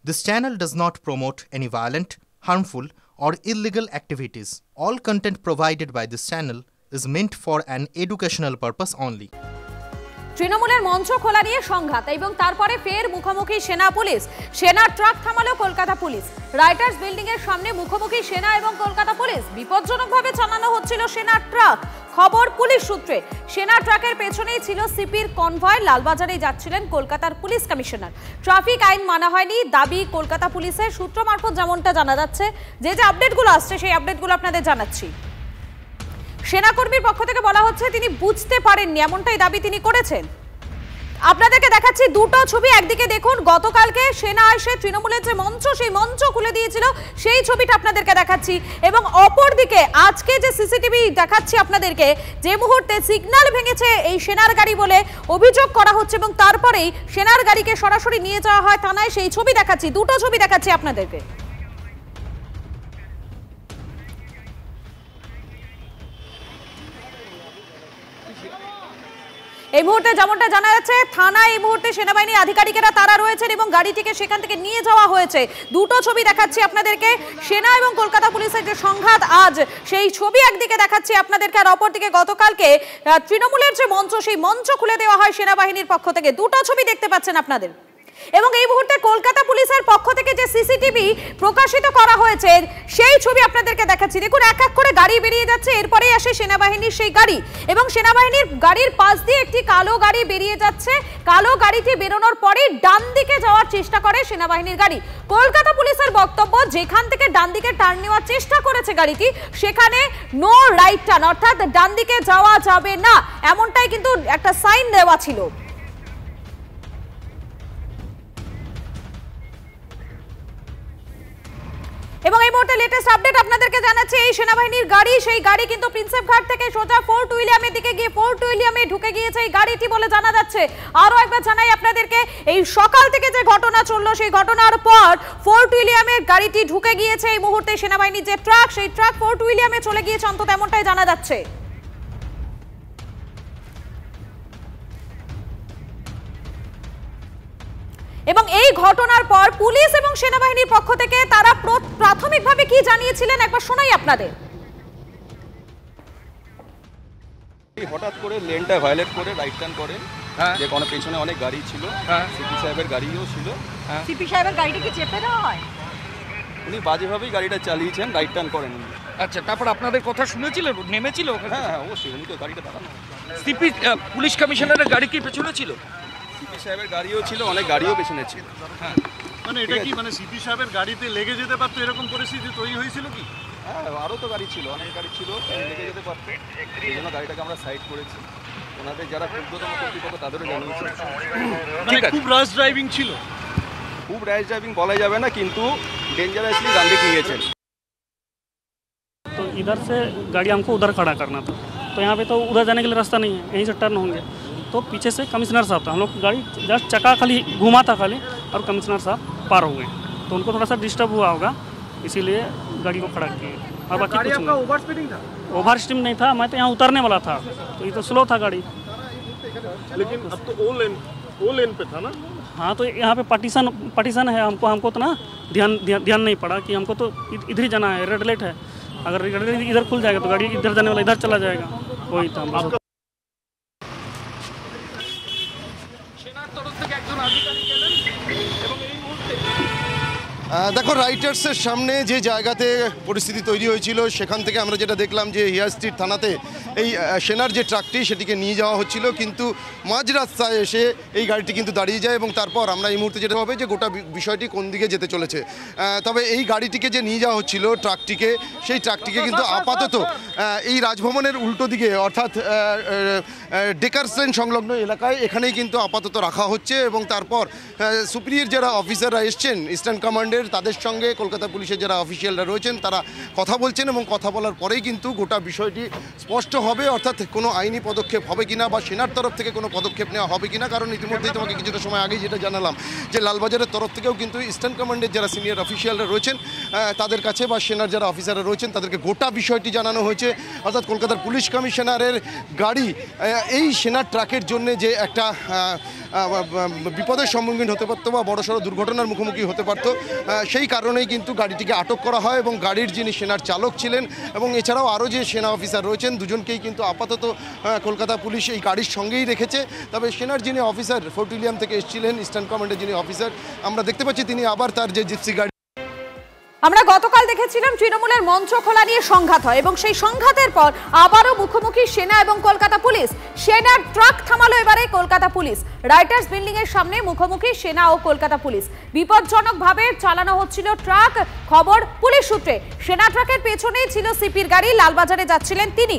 This channel does not promote any violent, harmful, or illegal activities. All content provided by this channel is meant for an educational purpose only. তৃণমূলের মঞ্চ খোলা নিয়ে সংঘাত এবং তারপরে ফের মুখোমুখি সেনা পুলিশ। সেনার ট্রাক থামালো কলকাতা পুলিশ। রাইটার্স বিল্ডিং এর সামনে মুখোমুখি সেনা এবং কলকাতা পুলিশ। বিপজ্জনকভাবে চালানো হচ্ছিল সেনার ট্রাক। খবর পুলিশ সূত্রে, সেনা ট্রাকের পেছনেই ছিল সিপির কনভয়। লালবাজারে যাচ্ছিলেন কলকাতার পুলিশ কমিশনার। ট্রাফিক আইন মানা হয়নি দাবি কলকাতা পুলিশের সূত্র মারফত যেমনটা জানা যাচ্ছে। যে আপডেটগুলো আসছে সেই আপডেটগুলো আপনাদের জানাচ্ছি। সেনাকর্মীর পক্ষ থেকে বলা হচ্ছে তিনি বুঝতে পারেননি, এমনটাই দাবি তিনি করেছেন। আপনাদেরকে দেখাচ্ছি দুটো ছবি। একদিকে দেখুন গতকালকে সেনা এসে তৃণমূলের যে মঞ্চ সেই মঞ্চ খুলে দিয়েছিল, সেই ছবিটা আপনাদেরকে দেখাচ্ছি। এবং অপরদিকে আজকে যে সিসিটিভি দেখাচ্ছি আপনাদেরকে, যে মুহূর্তে সিগন্যাল ভেঙেছে এই সেনার গাড়ি বলে অভিযোগ করা হচ্ছে এবং তারপরেই সেনার গাড়িকে সরাসরি নিয়ে যাওয়া হয় থানায়, সেই ছবি দেখাচ্ছি। দুটো ছবি দেখাচ্ছি আপনাদেরকে। এই মুহূর্তে যেমনটা জানা যাচ্ছে, থানায় এই মুহূর্তে সেনাবাহিনী আধিকারিকেরা তারা রয়েছেন এবং গাড়িটিকে সেখান থেকে নিয়ে যাওয়া হয়েছে। দুটো ছবি দেখাচ্ছি আপনাদেরকে, সেনা এবং কলকাতা পুলিশের যে সংঘাত আজ, সেই ছবি একদিকে দেখাচ্ছি আপনাদেরকে, আর অপরদিকে গতকালকে তৃণমূলের যে মঞ্চ সেই মঞ্চ খুলে দেওয়া হয় সেনাবাহিনীর পক্ষ থেকে। দুটো ছবি দেখতে পাচ্ছেন আপনাদের। এবং এই মুহূর্তে কলকাতা পুলিশের পক্ষ থেকে যে সিসিটিভি প্রকাশিত করা হয়েছে সেই ছবি আপনাদেরকে দেখাচ্ছি। দেখুন এক এক করে গাড়ি বেরিয়ে যাচ্ছে, এরপরেই আসে সেনাবাহিনীর সেই গাড়ি এবং সেনাবাহিনীর গাড়ির পাশ দিয়ে একটি কালো গাড়ি বেরিয়ে যাচ্ছে। কালো গাড়িটি বেরোনোর পরে ডান দিকে যাওয়ার চেষ্টা করে সেনাবাহিনীর গাড়ি। কলকাতা পুলিশের বক্তব্য, যেখান থেকে ডান দিকে টার্ন নেওয়ার চেষ্টা করেছে গাড়িটি, সেখানে নো রাইট টার্ন, অর্থাৎ ডান দিকে যাওয়া যাবে না, এমনটাই কিন্তু একটা সাইন দেওয়া ছিল। এবং এই মুহূর্তে লেটেস্ট আপডেট আপনাদেরকে জানাচ্ছি, এই সেনাবাহিনীর গাড়ি, সেই গাড়ি কিন্তু প্রিন্সেপ ঘাট থেকে সোজা ফোর্ট উইলিয়ামের দিকে গিয়ে ফোর্ট উইলিয়ামে ঢুকে গিয়েছে এই গাড়িটি বলে জানা যাচ্ছে। আরো একবার জানাই আপনাদেরকে, এই সকাল থেকে যে ঘটনা চললো সেই ঘটনার পর ফোর্ট উইলিয়ামের গাড়িটি ঢুকে গিয়েছে। এই মুহূর্তে সেনাবাহিনীর যে ট্রাক, সেই ট্রাক ফোর্ট উইলিয়ামে চলে গিয়েছে, অন্তত এমনটাই জানা যাচ্ছে। এবং এই ঘটনার পর পুলিশ এবং সেনাবাহিনীর পক্ষ থেকে তারা প্রাথমিকভাবে কি জানিয়েছিলেন একবার শোনাই আপনাদের। হঠাৎ করে লেনটা ভায়োলেট করে রাইট টার্ন করে, যে কোনো পেছনে অনেক গাড়ি ছিল, সিপি সাহেবের গাড়িও ছিল। সিপি সাহেবের গাড়িটা কি চেপে দেওয়া হয়? উনি বাজেভাবেই গাড়িটা চালিয়েছেন, রাইট টার্ন করেন। আচ্ছা, তারপর আপনাদের কথা শুনেছিল, নেমেছিল? হ্যাঁ হ্যাঁ অবশ্যই, উনি তো গাড়িটা দাঁড়ানো। সিপি পুলিশ কমিশনারের গাড়ি কি পেছনে ছিল? সিপি সাহেবের গাড়িও ছিল, অনেক গাড়িও পেছনে ছিল। হ্যাঁ, মানে এটা কি মানে সিপি সাহেবের গাড়িতে লেগে যেতে পারতো, এরকম পরিস্থিতি তৈরি হয়েছিল কি? হ্যাঁ, আরও তো গাড়ি ছিল, অনেক গাড়ি ছিল, লেগে যেতে পারতো। এই জন্য গাড়িটাকে আমরা সাইড করেছি। ওনাদের যারা ক্ষুদ্রতম কর্তৃপক্ষ তাদেরও জানিয়েছি। মানে খুব রাশ ড্রাইভিং ছিল? খুব র্যাশ ড্রাইভিং বলা যাবে না, কিন্তু ডেंजरसली डाल के निয়েছেন। तो इधर से गाड़ी हमको उधर खड़ा करना था, तो यहाँ पे तो उधर जाने के लिए रास्ता नहीं है, यहीं से टर्न होंगे। तो पीछे से कमिश्नर साहब था, हम लोग गाड़ी जस्ट चक्का खाली घुमा था खाली, और कमिश्नर साहब पार हो गए, तो उनको थोड़ा सा डिस्टर्ब हुआ होगा, इसीलिए गाड़ी को खड़ा किए। और बाकी कुछ नहीं। ओवर स्पीडिंग था? ओवर स्पीड नहीं था, मैं तो यहाँ उतरने वाला था, तो ये तो स्लो था गाड़ी। लेकिन अब तो ओ लेन पे था ना? हाँ, तो यहाँ पे पार्टीशन है, हमको तो ना ध्यान नहीं पड़ा कि हमको तो इधर ही जाना है, रेड लाइट है। अगर रेड लाइट इधर खुल जाएगा तो गाड़ी इधर जाने वाला इधर चला जाएगा, वही था। দেখো, রাইটার্সের সামনে যে জায়গাতে পরিস্থিতি তৈরি হয়েছিল, সেখান থেকে আমরা যেটা দেখলাম যে হিয়ার স্ট্রিট থানাতে এই সেনার যে ট্রাকটি সেটিকে নিয়ে যাওয়া হচ্ছিল, কিন্তু মাঝ রাস্তায় এসে এই গাড়িটি কিন্তু দাঁড়িয়ে যায়। এবং তারপর আমরা এই মুহূর্তে যেটা হবে যে গোটা বিষয়টি কোন দিকে যেতে চলেছে। তবে এই গাড়িটিকে যে নিয়ে যাওয়া হচ্ছিল ট্রাকটিকে, সেই ট্রাকটিকে কিন্তু আপাতত এই রাজভবনের উল্টো দিকে, অর্থাৎ ডেকার্স লেন সংলগ্ন এলাকায়, এখানেই কিন্তু আপাতত রাখা হচ্ছে। এবং তারপর সুপিরিয়র যারা অফিসাররা এসছেন ইস্টার্ন কমান্ডের, তাদের সঙ্গে কলকাতা পুলিশের যারা অফিসিয়ালরা রয়েছেন তারা কথা বলছেন, এবং কথা বলার পরেই কিন্তু গোটা বিষয়টি স্পষ্ট হবে, অর্থাৎ কোনো আইনি পদক্ষেপ হবে কিনা বা সেনার তরফ থেকে কোনো পদক্ষেপ নেওয়া হবে কিনা। কারণ ইতিমধ্যেই তোমাকে কিছুটা সময় আগেই যেটা জানালাম যে লালবাজারের তরফ থেকেও কিন্তু ইস্টার্ন কমান্ডের যারা সিনিয়র অফিসিয়ালরা রয়েছেন তাদের কাছে বা সেনার যারা অফিসাররা রয়েছেন তাদেরকে গোটা বিষয়টি জানানো হয়েছে। অর্থাৎ কলকাতার পুলিশ কমিশনারের গাড়ি এই সেনার ট্রাকের জন্য যে একটা বিপদের সম্মুখীন হতে পারতো বা বড়সড় দুর্ঘটনার মুখোমুখি হতে পারতো। সেই কারণেই কিন্তু গাড়িটিকে আটক করা হয় এবং গাড়ির যিনি সেনার চালক ছিলেন এবং এছাড়াও আরও যে সেনা অফিসার রয়েছেন দুজনকেই কিন্তু আপাতত কলকাতা পুলিশ এই গাড়ির সঙ্গেই রেখেছে। তবে সেনার যিনি অফিসার ফোর্ট উইলিয়াম থেকে এসেছিলেন, ইস্টার্ন কমান্ডের যিনি অফিসার, আমরা দেখতে পাচ্ছি তিনি আবার তার যে জিপসি গাড়ি। আমরা গতকাল দেখেছিলাম তৃণমূলের মঞ্চ খোলা নিয়ে সংঘাত হয় এবং সেই সংঘাতের পর আবারও মুখোমুখি সেনা এবং কলকাতা পুলিশ। সেনার ট্রাক থামালো এবারে কলকাতা পুলিশ। রাইটার্স বিল্ডিং এর সামনে মুখোমুখি সেনা ও কলকাতা পুলিশ। বিপজ্জনকভাবে চালানো হচ্ছিল ট্রাক, খবর পুলিশ সূত্রে। সেনা ট্রাকের পেছনেই ছিল সিপির গাড়ি, লালবাজারে যাচ্ছিলেন তিনি,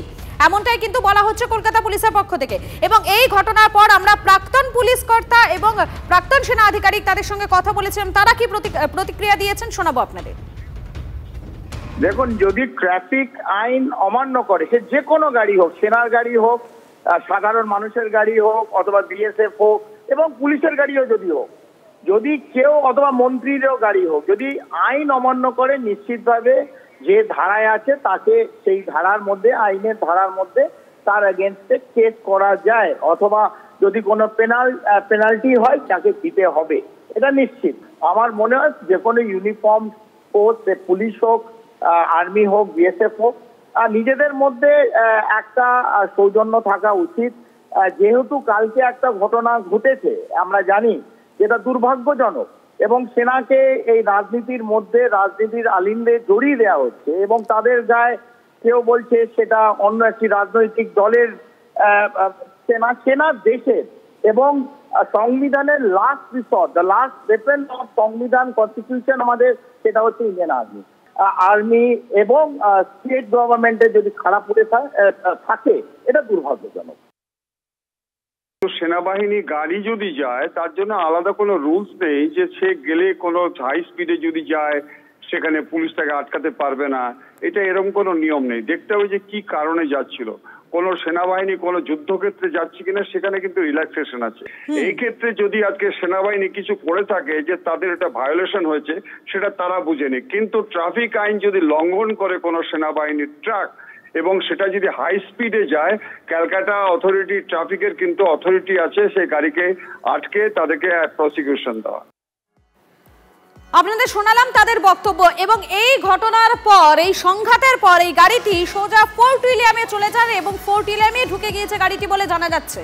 এমনটাই কিন্তু বলা হচ্ছে কলকাতা পুলিশের পক্ষ থেকে। এবং এই ঘটনার পর আমরা প্রাক্তন পুলিশ কর্তা এবং প্রাক্তন সেনা আধিকারিক তাদের সঙ্গে কথা বলেছিলাম, তারা কি প্রতিক্রিয়া দিয়েছেন শোনাবো আপনাদের। দেখুন, যদি ট্রাফিক আইন অমান্য করে, সে যে কোনো গাড়ি হোক, সেনার গাড়ি হোক, সাধারণ মানুষের গাড়ি হোক, অথবা বিএসএফ হোক এবং পুলিশের গাড়িও যদি হোক, যদি কেউ অথবা মন্ত্রীরও গাড়ি হোক, যদি আইন অমান্য করে নিশ্চিতভাবে যে ধারায় আছে তাকে সেই ধারার মধ্যে, আইনের ধারার মধ্যে তার এগেনস্টে কেস করা যায়, অথবা যদি কোনো পেনাল্টি হয় তাকে দিতে হবে, এটা নিশ্চিত। আমার মনে হয় যে কোনো ইউনিফর্ম ফোর্স, পুলিশ হোক, আর্মি হোক, বিএসএফ হোক, নিজেদের মধ্যে একটা সৌজন্য থাকা উচিত। যেহেতু কালকে একটা ঘটনা ঘটেছে আমরা জানি, যেটা দুর্ভাগ্যজনক, এবং সেনাকে এই রাজনীতির মধ্যে, রাজনীতির আলিন্দে জড়িয়ে দেওয়া হচ্ছে এবং তাদের গায়ে কেউ বলছে সেটা অন্য একটি রাজনৈতিক দলের সেনা দেশের এবং সংবিধানের last resort, the last weapon of সংবিধান, কনস্টিটিউশন আমাদের, সেটা হচ্ছে ইন্ডিয়ান আর্মি এবং স্টেট গভর্নমেন্টের যদি খারাপ করে থাকে, এটা দুর্ভাগ্যজনক। সেনাবাহিনী গাড়ি যদি যায় তার জন্য আলাদা কোনো রুলস নেই যে সে গেলে কোনো হাই স্পিডে যদি যায় সেখানে পুলিশ তাকে আটকাতে পারবে না, এটা এরকম কোনো নিয়ম নেই। দেখতে হবে যে কি কারণে যাচ্ছিল, কোন সেনাবাহিনী কোন যুদ্ধক্ষেত্রে যাচ্ছে কিনা, সেখানে কিন্তু রিল্যাক্সেশন আছে। এই ক্ষেত্রে যদি আজকে সেনাবাহিনী কিছু করে থাকে যে তাদের এটা ভায়োলেশন হয়েছে, সেটা তারা বুঝেনি। কিন্তু ট্রাফিক আইন যদি লঙ্ঘন করে কোনো সেনাবাহিনীর ট্রাক এবং সেটা যদি হাই স্পিডে যায়, ক্যালকাটা অথরিটি, ট্রাফিকের কিন্তু অথরিটি আছে সেই গাড়িকে আটকে তাদেরকে প্রসিকিউশন দেওয়া। আপনাদের শোনালাম তাদের বক্তব্য এবং এই ঘটনার পর, এই সংঘাতের পর এই গাড়িটি সোজা ফোর্ট উইলিয়ামে চলে যান এবং ফোর্ট উইলিয়ামে ঢুকে গিয়েছে গাড়িটি বলে জানা যাচ্ছে।